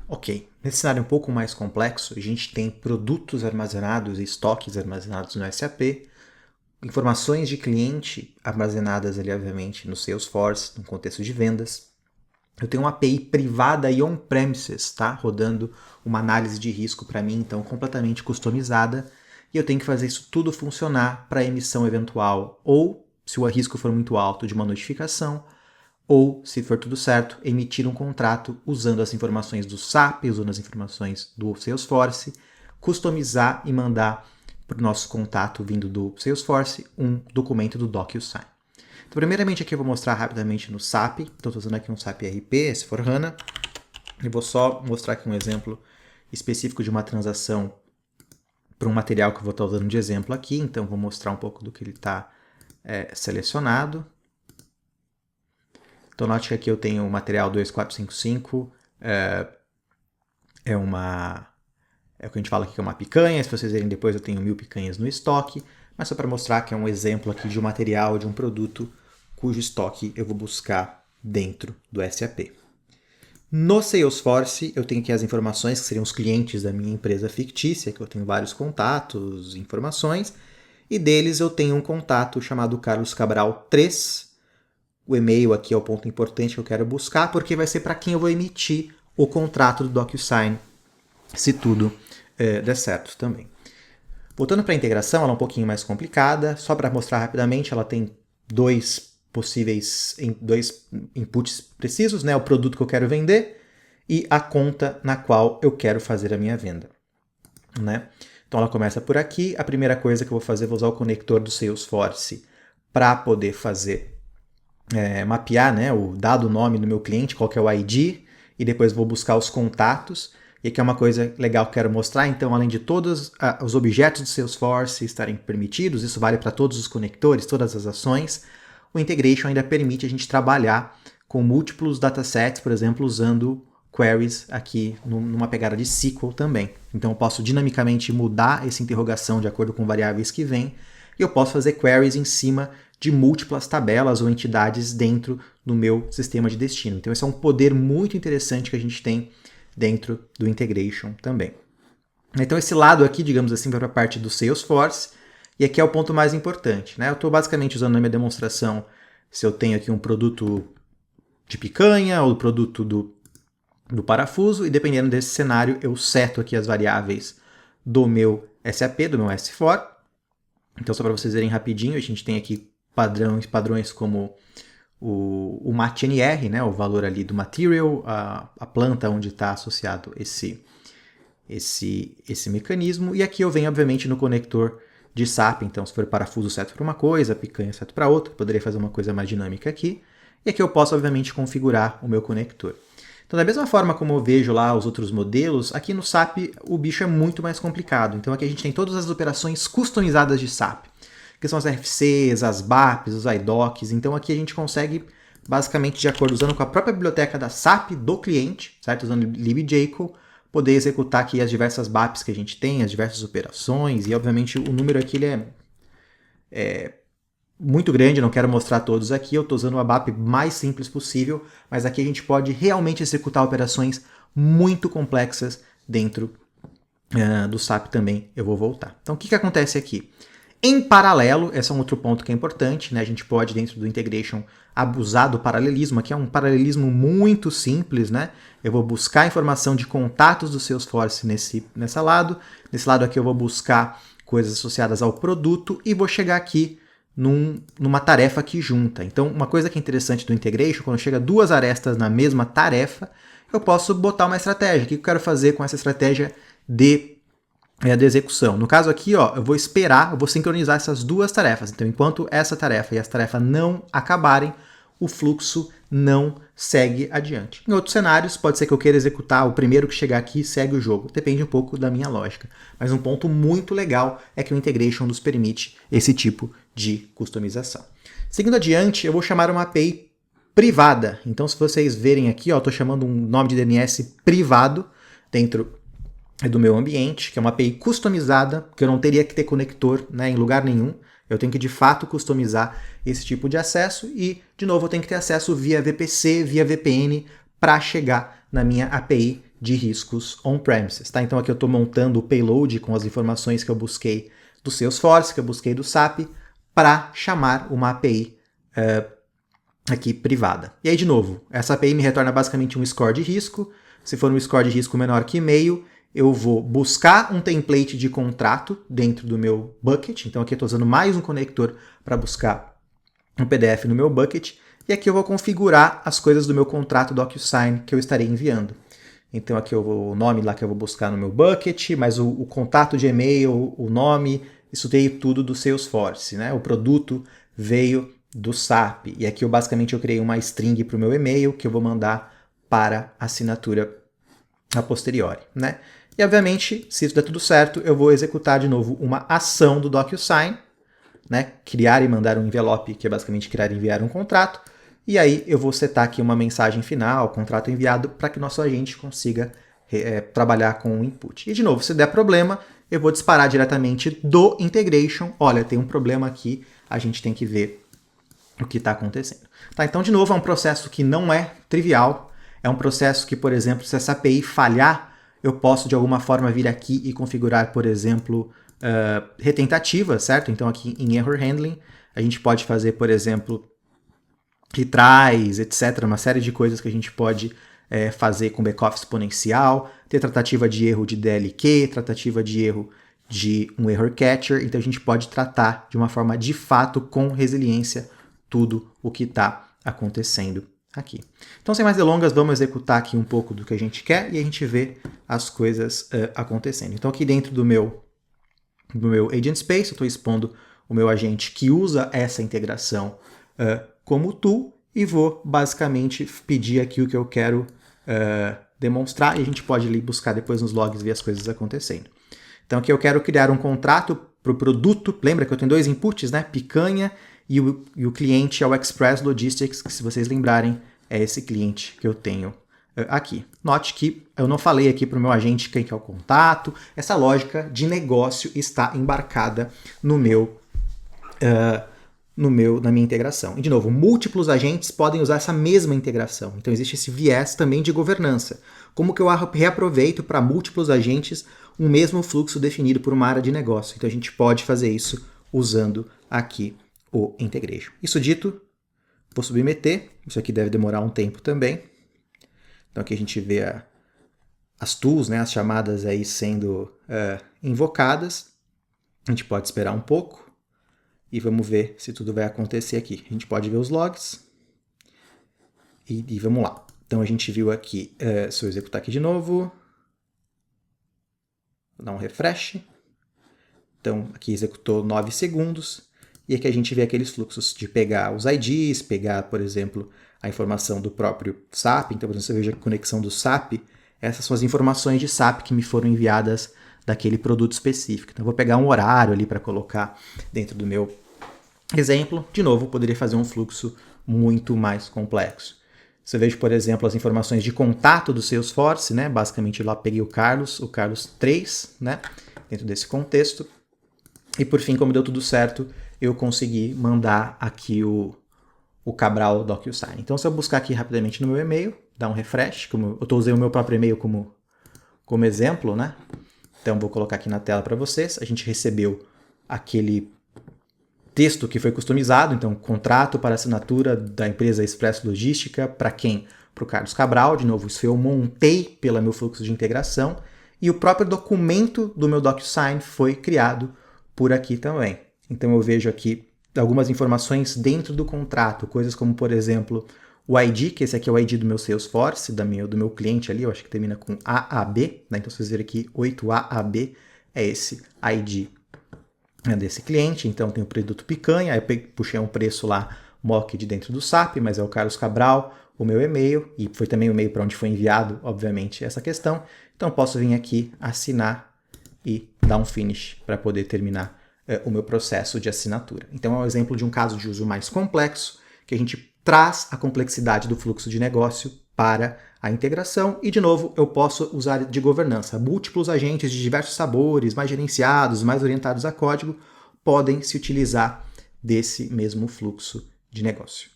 Ok, nesse cenário um pouco mais complexo, a gente tem produtos armazenados e estoques armazenados no SAP, informações de cliente armazenadas ali, obviamente, no Salesforce, no contexto de vendas. Eu tenho uma API privada e on-premises, tá? Rodando uma análise de risco para mim, então completamente customizada, e eu tenho que fazer isso tudo funcionar para emissão eventual, ou, se o risco for muito alto, de uma notificação, ou, se for tudo certo, emitir um contrato usando as informações do SAP, usando as informações do Salesforce, customizar e mandar para o nosso contato vindo do Salesforce um documento do DocuSign. Então, primeiramente aqui eu vou mostrar rapidamente no SAP, então estou usando aqui um SAP RP, S4HANA, e vou só mostrar aqui um exemplo específico de uma transação para um material que eu vou estar usando de exemplo aqui, então vou mostrar um pouco do que ele está selecionado. Então note que aqui eu tenho o material 2455, é o que a gente fala aqui que é uma picanha, se vocês verem depois eu tenho 1000 picanhas no estoque, mas só para mostrar que é um exemplo aqui de um material, de um produto cujo estoque eu vou buscar dentro do SAP. No Salesforce eu tenho aqui as informações que seriam os clientes da minha empresa fictícia, que eu tenho vários contatos, informações, e deles eu tenho um contato chamado Carlos Cabral 3. O e-mail aqui é o ponto importante que eu quero buscar, porque vai ser para quem eu vou emitir o contrato do DocuSign, se tudo der certo também. Voltando para a integração, ela é um pouquinho mais complicada. Só para mostrar rapidamente, ela tem dois inputs precisos, né? O produto que eu quero vender e a conta na qual eu quero fazer a minha venda, né? Então ela começa por aqui. A primeira coisa que eu vou fazer, vou usar o conector do Salesforce para poder fazer mapear, né, o dado nome do meu cliente, qual que é o ID, e depois vou buscar os contatos. E aqui é uma coisa legal que eu quero mostrar, então além de todos os objetos do Salesforce estarem permitidos, isso vale para todos os conectores, todas as ações, o Integration ainda permite a gente trabalhar com múltiplos datasets, por exemplo, usando queries aqui numa pegada de SQL também. Então eu posso dinamicamente mudar essa interrogação de acordo com variáveis que vêm, e eu posso fazer queries em cima de múltiplas tabelas ou entidades dentro do meu sistema de destino. Então esse é um poder muito interessante que a gente tem dentro do Integration também. Então esse lado aqui, digamos assim, vai para a parte do Salesforce, e aqui é o ponto mais importante, né? Eu estou basicamente usando na minha demonstração se eu tenho aqui um produto de picanha ou o produto do parafuso, e dependendo desse cenário eu seto aqui as variáveis do meu SAP, do meu S4. Então só para vocês verem rapidinho, a gente tem aqui padrões como o MAT-NR, né, o valor ali do material, a planta onde está associado esse mecanismo, e aqui eu venho obviamente no conector de SAP, então se for parafuso certo para uma coisa, picanha certo para outra, poderia fazer uma coisa mais dinâmica aqui, e aqui eu posso obviamente configurar o meu conector. Então da mesma forma como eu vejo lá os outros modelos, aqui no SAP o bicho é muito mais complicado, então aqui a gente tem todas as operações customizadas de SAP, que são as RFCs, as BAPs, os IDOCs. Então aqui a gente consegue, basicamente, de acordo usando com a própria biblioteca da SAP do cliente, certo? Usando libjQL, poder executar aqui as diversas BAPs que a gente tem, as diversas operações, e obviamente o número aqui ele é muito grande, não quero mostrar todos aqui, eu estou usando a BAP mais simples possível, mas aqui a gente pode realmente executar operações muito complexas dentro do SAP também, eu vou voltar. Então o que acontece aqui? Em paralelo, esse é um outro ponto que é importante, né? A gente pode, dentro do Integration, abusar do paralelismo. Aqui é um paralelismo muito simples, né? Eu vou buscar informação de contatos do Salesforce nesse lado. Nesse lado aqui eu vou buscar coisas associadas ao produto e vou chegar aqui numa tarefa que junta. Então, uma coisa que é interessante do Integration, quando chega duas arestas na mesma tarefa, eu posso botar uma estratégia. O que eu quero fazer com essa estratégia de execução? No caso aqui, ó, eu vou esperar, eu vou sincronizar essas duas tarefas. Então, enquanto essa tarefa e essa tarefa não acabarem, o fluxo não segue adiante. Em outros cenários, pode ser que eu queira executar o primeiro que chegar aqui segue o jogo. Depende um pouco da minha lógica. Mas um ponto muito legal é que o Integration nos permite esse tipo de customização. Seguindo adiante, eu vou chamar uma API privada. Então, se vocês verem aqui, eu estou chamando um nome de DNS privado dentro do meu ambiente, que é uma API customizada, que eu não teria que ter conector, né, em lugar nenhum. Eu tenho que, de fato, customizar esse tipo de acesso e, de novo, eu tenho que ter acesso via VPC, via VPN, para chegar na minha API de riscos on-premises, tá? Então aqui eu estou montando o payload com as informações que eu busquei do Salesforce, que eu busquei do SAP, para chamar uma API aqui privada. E aí, de novo, essa API me retorna basicamente um score de risco. Se for um score de risco menor que meio, eu vou buscar um template de contrato dentro do meu bucket. Então aqui eu estou usando mais um conector para buscar um PDF no meu bucket. E aqui eu vou configurar as coisas do meu contrato DocuSign que eu estarei enviando. Então aqui o nome lá que eu vou buscar no meu bucket, mas o contato de e-mail, o nome, isso veio tudo do Salesforce, né? O produto veio do SAP. E aqui eu criei uma string para o meu e-mail que eu vou mandar para assinatura a posteriori, né? E obviamente, se isso der tudo certo, eu vou executar de novo uma ação do DocuSign, né? Criar e mandar um envelope, que é basicamente criar e enviar um contrato. E aí eu vou setar aqui uma mensagem final, contrato enviado, para que nosso agente consiga trabalhar com o input. E de novo, se der problema, eu vou disparar diretamente do integration. Olha, tem um problema aqui, a gente tem que ver o que está acontecendo. Tá, então, de novo, é um processo que não é trivial. É um processo que, por exemplo, se essa API falhar, eu posso de alguma forma vir aqui e configurar, por exemplo, retentativa, certo? Então aqui em Error Handling, a gente pode fazer, por exemplo, retries, etc. Uma série de coisas que a gente pode fazer com back-off exponencial, ter tratativa de erro de DLQ, tratativa de erro de um error catcher. Então a gente pode tratar de uma forma de fato com resiliência tudo o que está acontecendo aqui. Então, sem mais delongas, vamos executar aqui um pouco do que a gente quer e a gente vê as coisas acontecendo. Então, aqui dentro do meu Agent Space, eu estou expondo o meu agente que usa essa integração como tool e vou basicamente pedir aqui o que eu quero demonstrar e a gente pode ali buscar depois nos logs ver as coisas acontecendo. Então, aqui eu quero criar um contrato para o produto. Lembra que eu tenho dois inputs, né? Picanha e o cliente é o Express Logistics, que se vocês lembrarem, é esse cliente que eu tenho aqui. Note que eu não falei aqui para o meu agente quem que é o contato. Essa lógica de negócio está embarcada na minha integração. E, de novo, múltiplos agentes podem usar essa mesma integração. Então, existe esse viés também de governança. Como que eu reaproveito para múltiplos agentes um mesmo fluxo definido por uma área de negócio? Então, a gente pode fazer isso usando aqui o integration. Isso dito, vou submeter. Isso aqui deve demorar um tempo também. Então aqui a gente vê as tools, né, as chamadas aí sendo invocadas. A gente pode esperar um pouco e vamos ver se tudo vai acontecer aqui. A gente pode ver os logs e vamos lá. Então a gente viu aqui, se eu executar aqui de novo, vou dar um refresh. Então aqui executou 9 segundos. E aqui a gente vê aqueles fluxos de pegar os IDs, pegar, por exemplo, a informação do próprio SAP. Então, por exemplo, você veja a conexão do SAP. Essas são as informações de SAP que me foram enviadas daquele produto específico. Então, eu vou pegar um horário ali para colocar dentro do meu exemplo. De novo, eu poderia fazer um fluxo muito mais complexo. Você veja, por exemplo, as informações de contato do Salesforce, né? Basicamente, lá peguei o Carlos 3, né? Dentro desse contexto. E, por fim, como deu tudo certo, eu consegui mandar aqui o Cabral DocuSign. Então, se eu buscar aqui rapidamente no meu e-mail, dar um refresh, como eu usei o meu próprio e-mail como exemplo, né? Então, vou colocar aqui na tela para vocês. A gente recebeu aquele texto que foi customizado, então, contrato para assinatura da empresa Express Logística, para quem? Para o Carlos Cabral. De novo, isso eu montei pelo meu fluxo de integração. E o próprio documento do meu DocuSign foi criado por aqui também. Então eu vejo aqui algumas informações dentro do contrato, coisas como, por exemplo, o ID, que esse aqui é o ID do meu Salesforce, do meu cliente ali, eu acho que termina com AAB, né? Então vocês verem aqui, 8AAB é esse ID desse cliente. Então tem o produto picanha, aí eu puxei um preço lá, mock de dentro do SAP, mas é o Carlos Cabral, o meu e-mail, e foi também o e-mail para onde foi enviado, obviamente, essa questão. Então posso vir aqui, assinar e dar um finish para poder terminar o meu processo de assinatura. Então é um exemplo de um caso de uso mais complexo, que a gente traz a complexidade do fluxo de negócio para a integração e, de novo, eu posso usar de governança. Múltiplos agentes de diversos sabores, mais gerenciados, mais orientados a código, podem se utilizar desse mesmo fluxo de negócio.